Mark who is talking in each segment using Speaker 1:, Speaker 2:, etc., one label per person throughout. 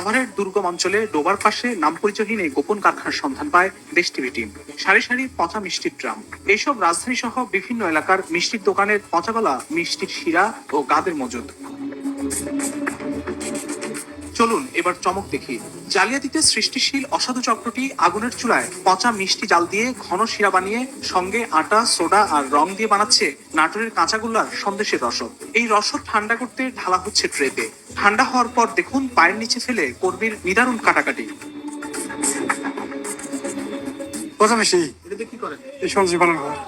Speaker 1: সাভারের দুর্গম অঞ্চলে ডোবার পাশে নাম পরিচয়হীন এই গোপন কারখানার সন্ধান পায় দেশ টিভি টিম। সারি সারি পচা মিষ্টির ড্রাম। এইসব রাজধানী সহ বিভিন্ন এলাকার মিষ্টির দোকানের পচা গলা মিষ্টির শিরা ও গাদের মজুদ। চলুন এবার চমক দেখি। জালিয়াতিতে সৃষ্টিশীল অসাধু চক্রটি আগুনের চুলায় পচা মিষ্টি জাল দিয়ে ঘন শিরা বানিয়ে সঙ্গে আটা, সোডা আর রং দিয়ে বানাচ্ছে নাটোরের কাঁচাগোল্লার সন্দেশের রসদ। এই রসদ ঠান্ডা করতে ঢালা হচ্ছে ট্রেতে। ঠান্ডা হওয়ার পর দেখুন পায়ের নিচে ফেলে কর্মীর নিদারুণ কাটাকাটি।
Speaker 2: পচা মিষ্টি
Speaker 1: এটাতে কি করেন?
Speaker 2: এই সবজি বানানো হয়।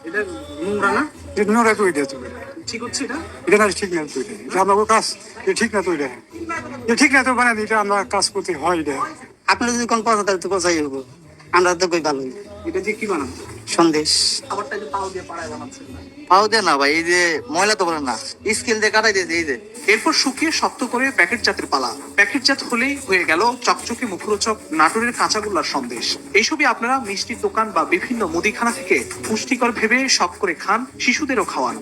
Speaker 1: এটা নোংরা না?
Speaker 2: এটা নোংরা তৈরি আছে,
Speaker 1: ঠিক হচ্ছে এটা?
Speaker 2: এটা না ঠিক না তৈরি, এটা আপনার কাজ, এটা ঠিক না তৈরি, এটা ঠিক না তো বানাই, এটা আমরা কাজ করতে হয়। এটা
Speaker 3: আপনি যদি কোন পচা তাহলে তো পচাই হবো, আমরা তো কই ভালো
Speaker 1: এটা দিয়ে কি বানান?
Speaker 3: সন্দেশ।
Speaker 1: খাবারটা যে পাও দিয়ে পাড়ায় বানাচ্ছেন না?
Speaker 4: পাও দে না ভাই, এই যে ময়লা তো বলেন না, স্কেল দিয়ে কাটাই দিয়েছে এই যে।
Speaker 1: এরপর শুকিয়ে শক্ত করে প্যাকেটজাতের পালা। প্যাকেটজাত হলেই হয়ে গেল চকচকে মুখরোচক নাটোরের কাঁচাগোল্লার সন্দেশ। এইসবই আপনারা মিষ্টির দোকান বা বিভিন্ন মুদিখানা থেকে পুষ্টিকর ভেবে শখ করে খান, শিশুদেরও খাওয়ান।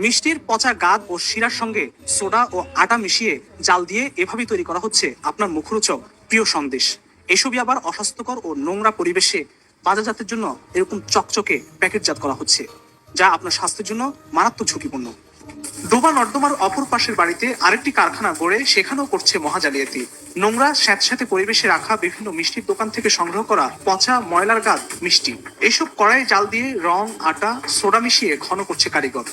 Speaker 1: মিষ্টির পচা গাদ ও শিরার সঙ্গে সোডা ও আটা মিশিয়ে জাল দিয়ে এভাবেই তৈরি করা হচ্ছে আপনার মুখরোচক প্রিয় সন্দেশ। এসবই আবার অস্বাস্থ্যকর ও নোংরা পরিবেশে বাজারজাতের জন্য এরকম চকচকে প্যাকেটজাত করা হচ্ছে, যা আপনার স্বাস্থ্যের জন্য মারাত্মক ঝুঁকিপূর্ণ। ডোবা নর্দমার অপর পাশের বাড়িতে আরেকটি কারখানা গড়ে সেখানেও করছে মহাজালিয়াতি। নোংরা স্যাঁতস্যাঁতে পরিবেশে রাখা বিভিন্ন মিষ্টির দোকান থেকে সংগ্রহ করা পচা ময়লার গাদ মিষ্টি এসব কড়াই জাল দিয়ে রং, আটা, সোডা মিশিয়ে ঘন করছে কারিগর।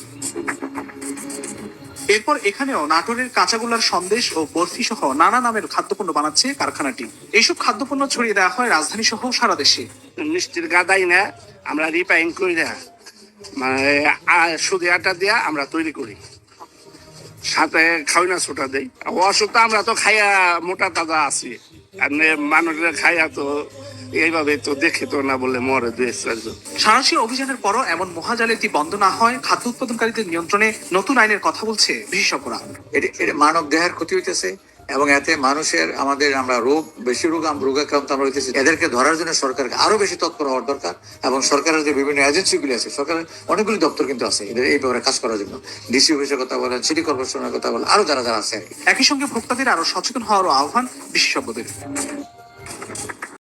Speaker 1: এরপর এখানেও নাটোরের কাঁচাগোল্লার সন্দেশ ও বরফি সহ নানা নামের খাদ্যপণ্য বানাচ্ছে কারখানাটি। এইসব খাদ্যপণ্য ছড়িয়ে দেওয়া হয় রাজধানী সহ সারা দেশে।
Speaker 5: মিষ্টির গাদাই না, আমরা রিপাইং করি না, মানে সুদি আটা দিয়া আমরা তৈরি করি, সাথে খাওয়াই না ছোটা দেই। অসুখ তো আমরা তো খাইয়া মোটা তাজা আছি, আর মানুষের খাইয়া তো এইভাবে তো দেখে তো না বললে মরে 2-4 জন।
Speaker 1: সাঁড়াশি অভিযানের পরও এমন মহাজালিয়াতি বন্ধ না হয় খাদ্য উৎপাদনকারীদের নিয়ন্ত্রণে নতুন আইনের কথা বলছে বিশেষজ্ঞরা।
Speaker 6: এটা মানব দেহের ক্ষতি হইতেছে এবং এতে মানুষের আমরা বেশি রোগাক্রান্ত আমরা হইতেছি। এদেরকে ধরার জন্য সরকারকে আরো বেশি তৎপর হওয়ার দরকার এবং সরকারের যে বিভিন্ন এজেন্সিগুলি আছে, সরকারের অনেকগুলি দপ্তর কিন্তু আছে এদের এই ব্যাপারে কাজ করার জন্য। ডিসি অফিসের কথা বলেন, সিটি কর্পোরেশনের কথা বলেন, আরো যারা যারা আছে।
Speaker 1: একই সঙ্গে ভোক্তাদের আরো সচেতন হওয়ারও আহ্বান বিশেষজ্ঞদের।